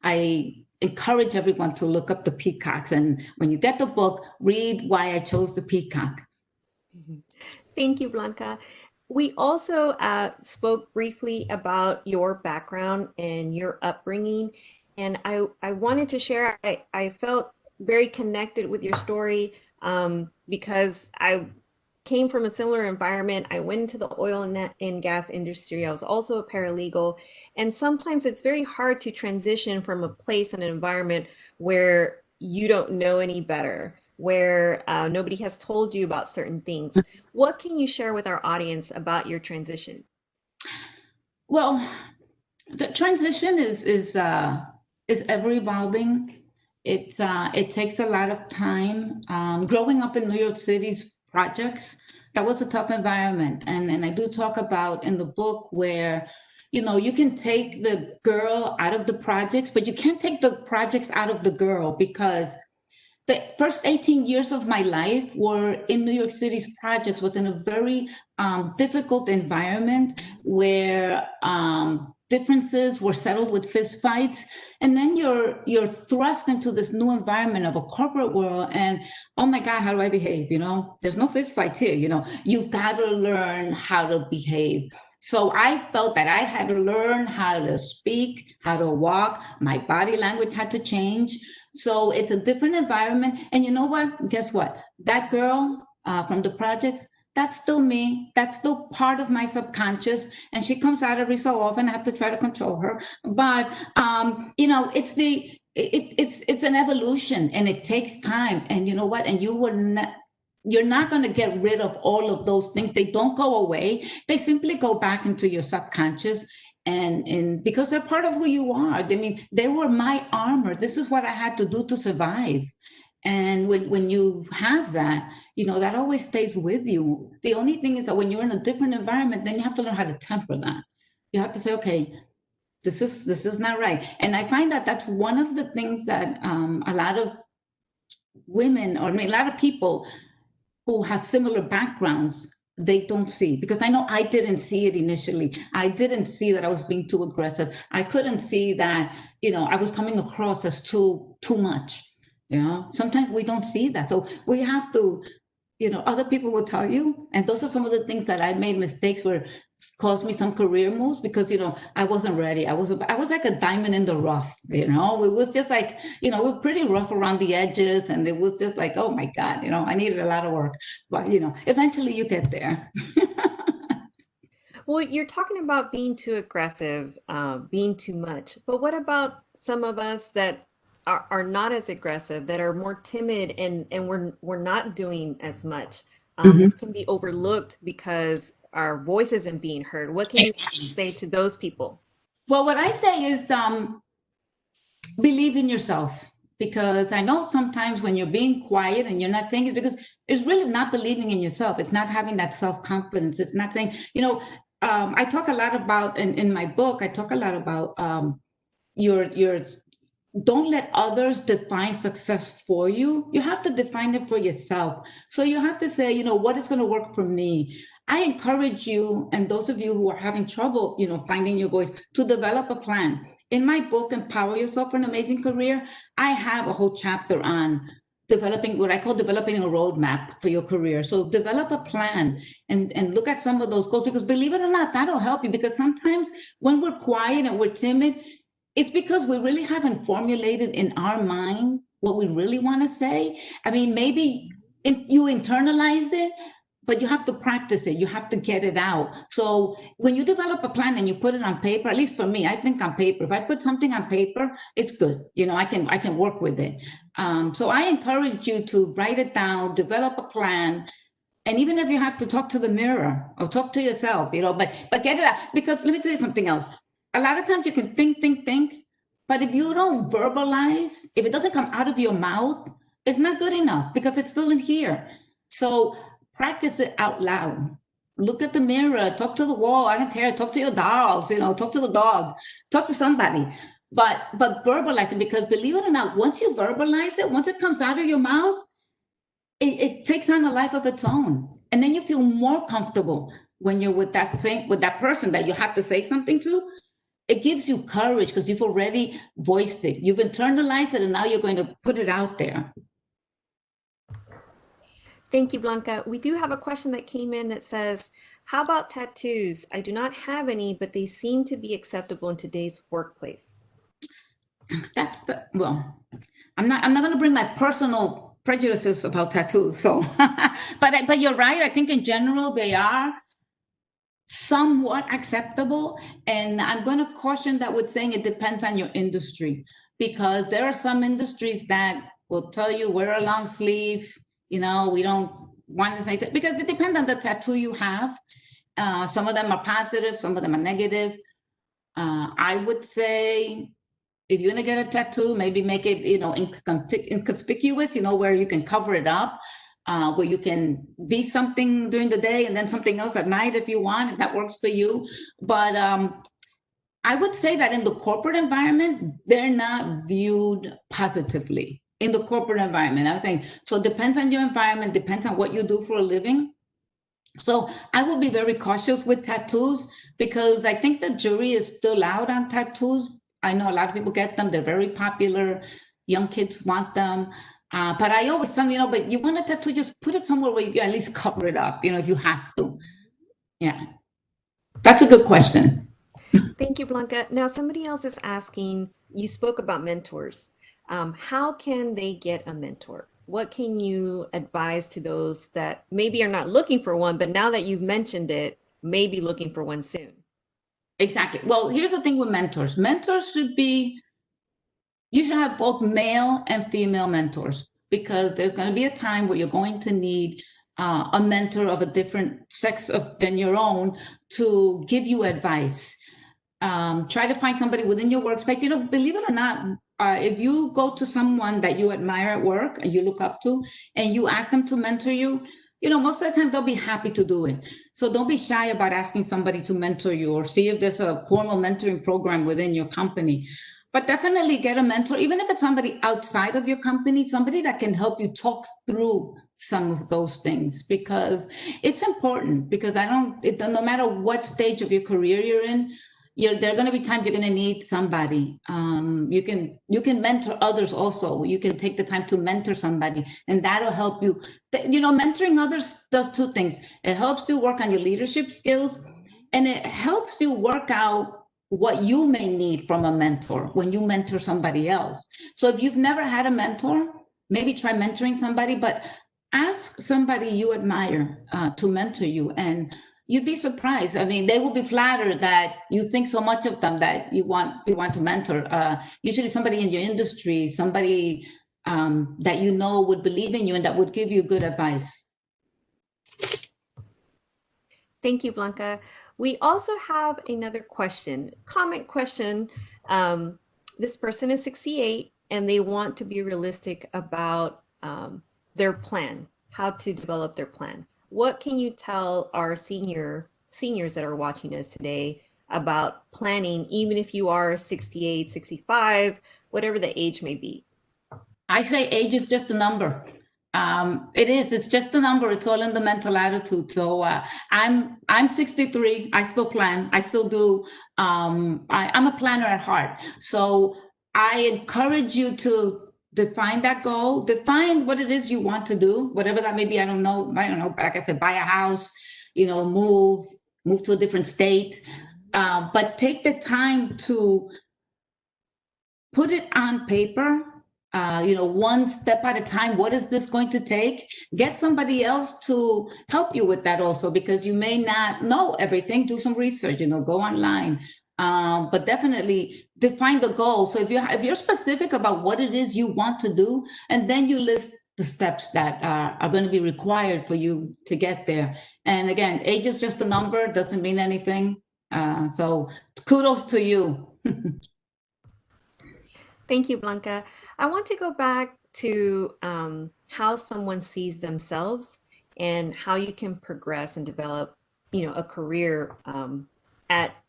I encourage everyone to look up the peacocks. And when you get the book, read why I chose the peacock. Thank you, Blanca. We also spoke briefly about your background and your upbringing, and I wanted to share. I felt very connected with your story because came from a similar environment. I went into the oil and gas industry. I was also a paralegal. And sometimes it's very hard to transition from a place and an environment where you don't know any better, where nobody has told you about certain things. What can you share with our audience about your transition? Well, the transition is ever evolving. It takes a lot of time. Growing up in New York City's projects, that was a tough environment, and I do talk about in the book where, you can take the girl out of the projects, but you can't take the projects out of the girl, because the first 18 years of my life were in New York City's projects within a very difficult environment where differences were settled with fistfights. And then you're thrust into this new environment of a corporate world. And oh my God, how do I behave? There's no fistfights here. You've got to learn how to behave. So I felt that I had to learn how to speak, how to walk. My body language had to change. So it's a different environment. And you know what? Guess what? That girl from the projects, that's still me. That's still part of my subconscious. And she comes out every so often. I have to try to control her. But, it's an evolution, and it takes time. And you know what? And you're not going to get rid of all of those things. They don't go away. They simply go back into your subconscious. And because they're part of who you are. I mean, they were my armor. This is what I had to do to survive. And when you have that, that always stays with you. The only thing is that when you're in a different environment, then you have to learn how to temper that. You have to say, okay, this is not right. And I find that that's one of the things that a lot of women, or I mean, a lot of people who have similar backgrounds, they don't see. Because I know I didn't see it initially. I didn't see that I was being too aggressive. I couldn't see that, I was coming across as too much. Sometimes we don't see that. So we have to, other people will tell you. And those are some of the things that I made mistakes where caused me some career moves, because, I wasn't ready. I was like a diamond in the rough, it was just like, we're pretty rough around the edges. And it was just like, oh my God, I needed a lot of work, but, eventually you get there. Well, you're talking about being too aggressive, being too much, but what about some of us that are not as aggressive, that are more timid, and we're not doing as much? We Mhm. can be overlooked because our voice isn't being heard. What can you say to those people? Well, what I say is, believe in yourself, because I know sometimes when you're being quiet and you're not saying it, because it's really not believing in yourself. It's not having that self-confidence. It's not saying, I talk a lot about in my book, I talk a lot about your don't let others define success for you. You have to define it for yourself. So you have to say, what is going to work for me. I encourage you, and those of you who are having trouble, finding your voice, to develop a plan. In my book, Empower Yourself for an Amazing Career, I have a whole chapter on developing what I call developing a roadmap for your career. So develop a plan and look at some of those goals, because believe it or not, that'll help you. Because sometimes when we're quiet and we're timid, it's because we really haven't formulated in our mind what we really want to say. I mean, maybe you internalize it, but you have to practice it. You have to get it out. So when you develop a plan and you put it on paper, at least for me, I think on paper, if I put something on paper, it's good. I can work with it. So I encourage you to write it down, develop a plan. And even if you have to talk to the mirror or talk to yourself, but get it out. Because let me tell you something else. A lot of times you can think, but if you don't verbalize, if it doesn't come out of your mouth, it's not good enough, because it's still in here. So practice it out loud. Look at the mirror, talk to the wall. I don't care. Talk to your dolls, talk to the dog, talk to somebody. But verbalize it, because believe it or not, once you verbalize it, once it comes out of your mouth, it takes on a life of its own. And then you feel more comfortable when you're with that thing, with that person that you have to say something to. It gives you courage because you've already voiced it. You've internalized it, and now you're going to put it out there. Thank you, Blanca. We do have a question that came in that says, how about tattoos? I do not have any, but they seem to be acceptable in today's workplace. Well, I'm not going to bring my personal prejudices about tattoos. So, but you're right. I think in general they are somewhat acceptable. And I'm going to caution that with saying it depends on your industry, because there are some industries that will tell you wear a long sleeve. We don't want to say that, because it depends on the tattoo you have. Some of them are positive, some of them are negative. I would say if you're gonna get a tattoo, maybe make it, inconspicuous, where you can cover it up, where you can be something during the day and then something else at night if you want, if that works for you. But I would say that in the corporate environment, they're not viewed positively in the corporate environment. I think so. It depends on your environment, depends on what you do for a living. So I will be very cautious with tattoos, because I think the jury is still out on tattoos. I know a lot of people get them. They're very popular. Young kids want them. But I always tell them, but you want a tattoo, just put it somewhere where you can at least cover it up, if you have to. Yeah. That's a good question. Thank you, Blanca. Now, somebody else is asking, you spoke about mentors. How can they get a mentor? What can you advise to those that maybe are not looking for one, but now that you've mentioned it, may be looking for one soon? Exactly. Well, here's the thing with mentors. You should have both male and female mentors, because there's going to be a time where you're going to need a mentor of a different sex than your own to give you advice. Try to find somebody within your workspace. Believe it or not, if you go to someone that you admire at work and you look up to, and you ask them to mentor you, most of the time they'll be happy to do it. So don't be shy about asking somebody to mentor you, or see if there's a formal mentoring program within your company. But definitely get a mentor, even if it's somebody outside of your company, somebody that can help you talk through some of those things, because it's important. Because no matter what stage of your career you're in, there are going to be times you're going to need somebody. You can mentor others also. You can take the time to mentor somebody, and that'll help you. Mentoring others does two things. It helps you work on your leadership skills, and it helps you work out what you may need from a mentor when you mentor somebody else. So if you've never had a mentor, maybe try mentoring somebody, but ask somebody you admire to mentor you, and you'd be surprised. I mean, they will be flattered that you think so much of them that you want to mentor. Usually somebody in your industry, somebody that would believe in you and that would give you good advice. Thank you, Blanca. We also have another comment question. This person is 68 and they want to be realistic about their plan, how to develop their plan. What can you tell our seniors that are watching us today about planning, even if you are 68, 65, whatever the age may be? I say age is just a number. It's just a number. It's all in the mental attitude. So I'm 63. I still plan. I still do. I'm a planner at heart. So I encourage you to define that goal, define what it is you want to do, whatever that may be. I don't know. Like I said, buy a house, move to a different state. But take the time to put it on paper, one step at a time. What is this going to take? Get somebody else to help you with that also, because you may not know everything. Do some research, go online. But definitely define the goal. So if you're specific about what it is you want to do, and then you list the steps that are going to be required for you to get there. And again, age is just a number, doesn't mean anything. So kudos to you. Thank you, Blanca. I want to go back to how someone sees themselves and how you can progress and develop, a career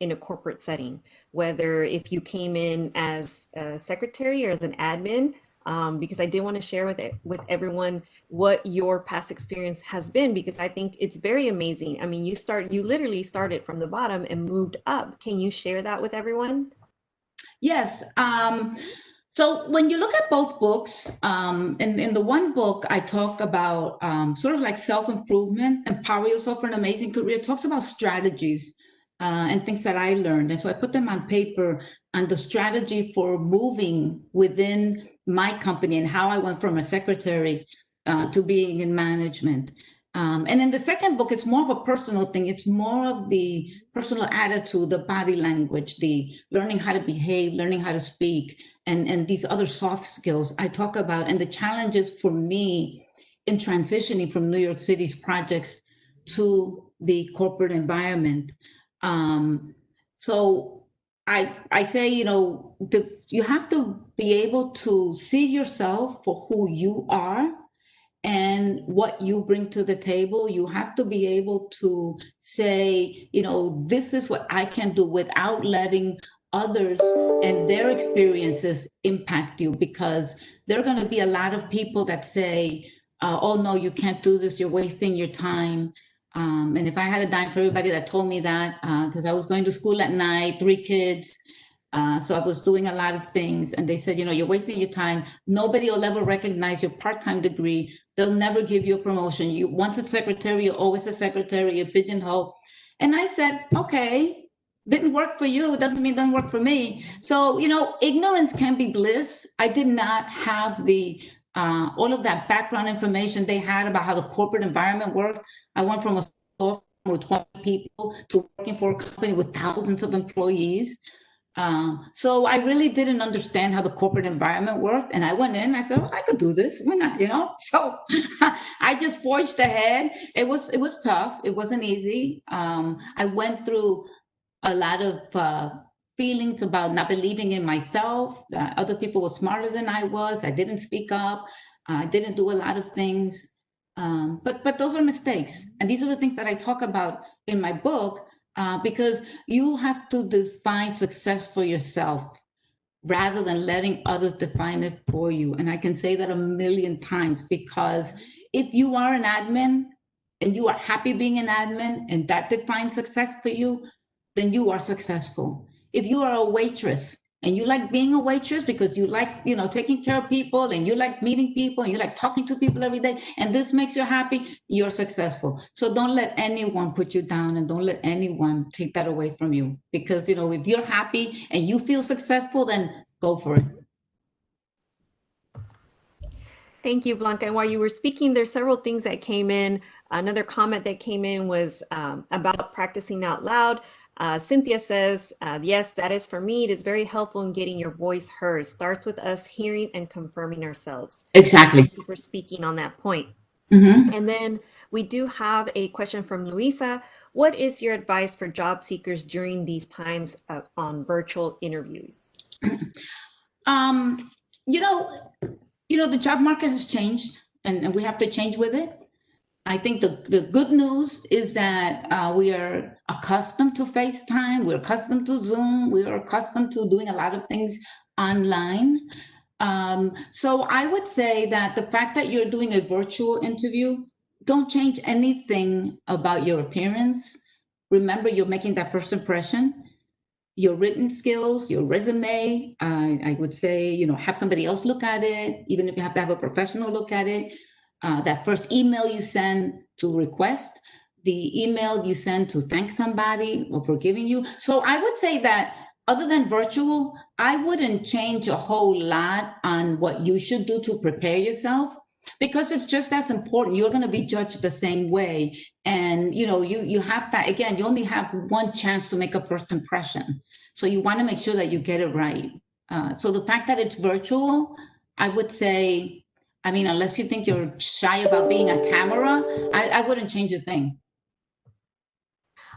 in a corporate setting, whether if you came in as a secretary or as an admin, because I did want to share with everyone what your past experience has been, because I think it's very amazing. I mean, you literally started from the bottom and moved up. Can you share that with everyone? Yes. So when you look at both books, in the one book, I talk about sort of like self-improvement, empower yourself for an amazing career. It talks about strategies and things that I learned. And so I put them on paper on the strategy for moving within my company and how I went from a secretary to being in management. And in the second book, it's more of a personal thing. It's more of the personal attitude, the body language, the learning how to behave, learning how to speak, and these other soft skills I talk about, and the challenges for me in transitioning from New York City's projects to the corporate environment. So I say, you have to be able to see yourself for who you are and what you bring to the table. You have to be able to say, this is what I can do without letting others and their experiences impact you, because there are going to be a lot of people that say, oh, no, you can't do this, you're wasting your time. And if I had a dime for everybody that told me that, because I was going to school at night, 3 kids, so I was doing a lot of things, and they said, you're wasting your time. Nobody will ever recognize your part-time degree. They'll never give you a promotion. You once a secretary, you're always a secretary, you're pigeonholed. And I said, okay, didn't work for you, it doesn't mean it doesn't work for me. So, ignorance can be bliss. I did not have the all of that background information they had about how the corporate environment worked. I went from a store with 20 people to working for a company with thousands of employees. So I really didn't understand how the corporate environment worked. And I went in, I thought, I could do this. Why not, So I just forged ahead. It was tough. It wasn't easy. I went through a lot of feelings about not believing in myself. Other people were smarter than I was. I didn't speak up. I didn't do a lot of things. But those are mistakes. And these are the things that I talk about in my book. Because you have to define success for yourself rather than letting others define it for you. And I can say that a million times, because if you are an admin and you are happy being an admin and that defines success for you, then you are successful. If you are a waitress and you like being a waitress because you like, taking care of people, and you like meeting people, and you like talking to people every day, and this makes you happy, you're successful. So don't let anyone put you down, and don't let anyone take that away from you. Because, if you're happy and you feel successful, then go for it. Thank you, Blanca. And while you were speaking, there's several things that came in. Another comment that came in was about practicing out loud. Cynthia says, yes, that is for me. It is very helpful in getting your voice heard. Starts with us hearing and confirming ourselves. Exactly. Thank you for speaking on that point. And then we do have a question from Luisa. What is your advice for job seekers during these times on virtual interviews? The job market has changed, and we have to change with it. I think the good news is that we are accustomed to FaceTime, we're accustomed to Zoom, we are accustomed to doing a lot of things online. So I would say that the fact that you're doing a virtual interview, don't change anything about your appearance. Remember, you're making that first impression. Your written skills, your resume, I would say, have somebody else look at it, even if you have to have a professional look at it. That first email you send to request, the email you send to thank somebody or for giving you. So I would say that other than virtual, I wouldn't change a whole lot on what you should do to prepare yourself, because it's just as important. You're going to be judged the same way. And, you have that, again, you only have one chance to make a first impression. So you want to make sure that you get it right. So the fact that it's virtual, I would say, unless you think you're shy about being on camera, I wouldn't change a thing.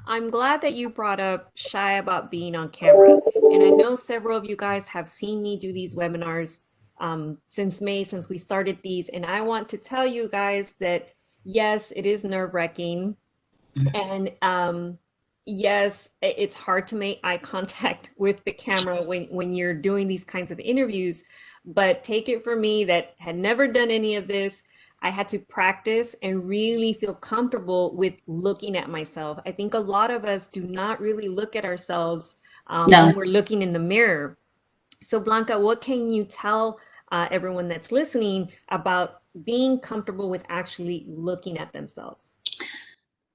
I'm glad that you brought up shy about being on camera. And I know several of you guys have seen me do these webinars since May, since we started these. And I want to tell you guys that, yes, it is nerve-wracking. And yes, it's hard to make eye contact with the camera when you're doing these kinds of interviews. But take it from me that had never done any of this, I had to practice and really feel comfortable with looking at myself. I think a lot of us do not really look at ourselves when we're looking in the mirror. So Blanca, what can you tell everyone that's listening about being comfortable with actually looking at themselves?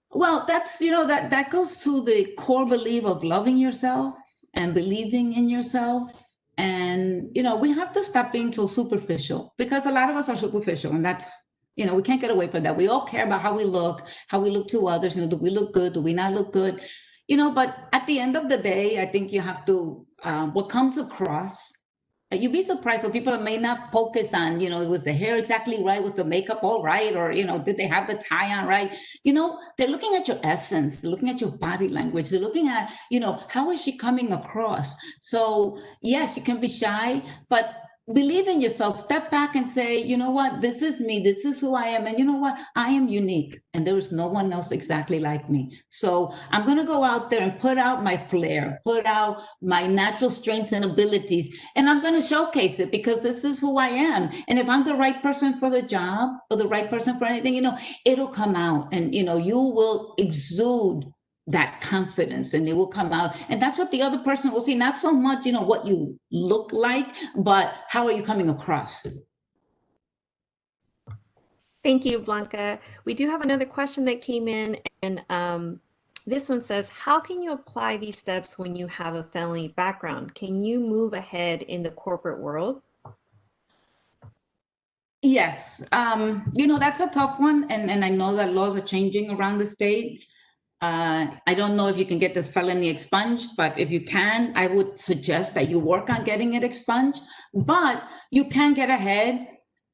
Well, that's, that goes to the core belief of loving yourself and believing in yourself. And, we have to stop being so superficial, because a lot of us are superficial, and that's We can't get away from that. We all care about how we look to others. Do we look good? Do we not look good? But at the end of the day, I think you have to, what comes across, you'd be surprised. So people may not focus on, was the hair exactly right? Was the makeup all right? Or, did they have the tie on right? They're looking at your essence. They're looking at your body language. They're looking at, how is she coming across? So yes, you can be shy, but believe in yourself. Step back and say, you know what, this is me, this is who I am, and you know what, I am unique and there is no one else exactly like me. So I'm going to go out there and put out my flair, put out my natural strengths and abilities, and I'm going to showcase it because this is who I am. And if I'm the right person for the job or the right person for anything, it'll come out, and you will exude that confidence, and it will come out, and that's what the other person will see. Not so much what you look like, but how are you coming across. Thank you, Blanca. We do have another question that came in, and this one says, how can you apply these steps when you have a felony background? Can you move ahead in the corporate world? Yes, that's a tough one, and I know that laws are changing around the state. I don't know if you can get this felony expunged, but if you can, I would suggest that you work on getting it expunged, but you can get ahead.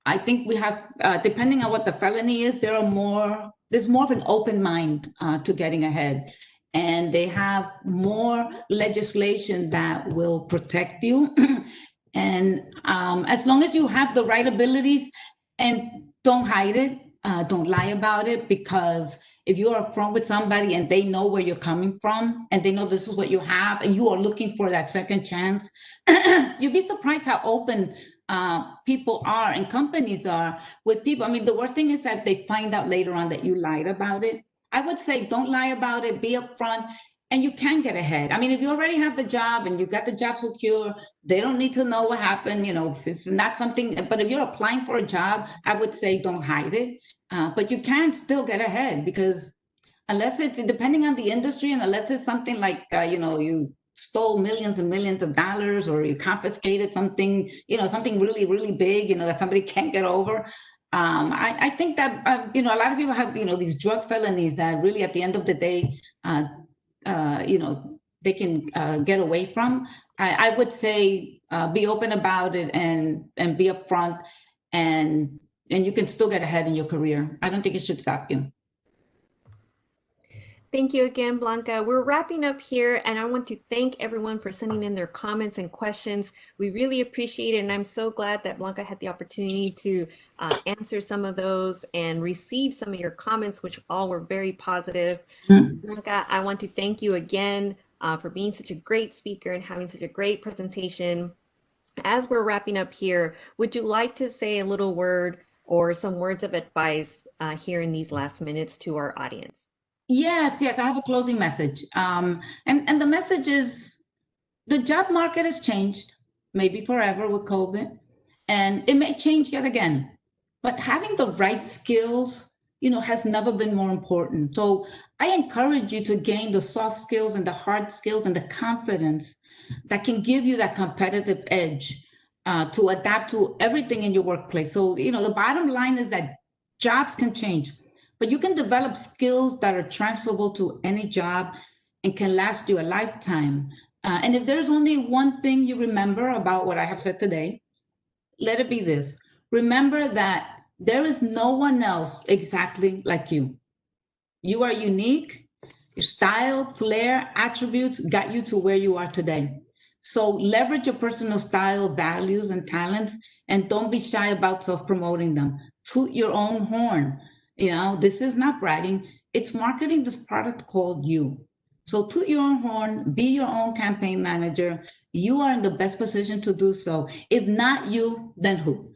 I think we have, depending on what the felony is, there's more of an open mind to getting ahead. And they have more legislation that will protect you. And as long as you have the right abilities, and don't hide it, don't lie about it, because if you are upfront with somebody and they know where you're coming from and they know this is what you have and you are looking for that second chance, you'd be surprised how open people are and companies are with people. I mean, the worst thing is that they find out later on that you lied about it. I would say don't lie about it, be upfront, and you can get ahead. I mean, if you already have the job and you got the job secure, they don't need to know what happened. If it's not something, but if you're applying for a job, I would say don't hide it. But you can still get ahead, because unless it's, depending on the industry, and unless it's something like, you stole millions and millions of dollars, or you confiscated something, something really, really big, that somebody can't get over. I think that, a lot of people have, these drug felonies that really at the end of the day, they can get away from. I would say be open about it and be upfront, and you can still get ahead in your career. I don't think it should stop you. Thank you again, Blanca. We're wrapping up here, and I want to thank everyone for sending in their comments and questions. We really appreciate it, and I'm so glad that Blanca had the opportunity to answer some of those and receive some of your comments, which all were very positive. Blanca, I want to thank you again for being such a great speaker and having such a great presentation. As we're wrapping up here, would you like to say a little word or some words of advice here in these last minutes to our audience? Yes, I have a closing message. And the message is, the job market has changed, maybe forever with COVID, and it may change yet again. But having the right skills, has never been more important. So I encourage you to gain the soft skills and the hard skills and the confidence that can give you that competitive edge to adapt to everything in your workplace. So, the bottom line is that jobs can change, but you can develop skills that are transferable to any job and can last you a lifetime. And if there's only one thing you remember about what I have said today, let it be this. Remember that there is no one else exactly like you. You are unique. Your style, flair, attributes got you to where you are today. So leverage your personal style, values, and talents, and don't be shy about self-promoting them. Toot your own horn. This is not bragging. It's marketing this product called you. So toot your own horn, be your own campaign manager. You are in the best position to do so. If not you, then who?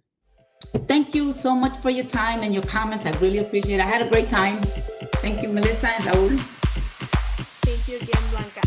Thank you so much for your time and your comments. I really appreciate it. I had a great time. Thank you, Melissa and Raul. Thank you again, Blanca.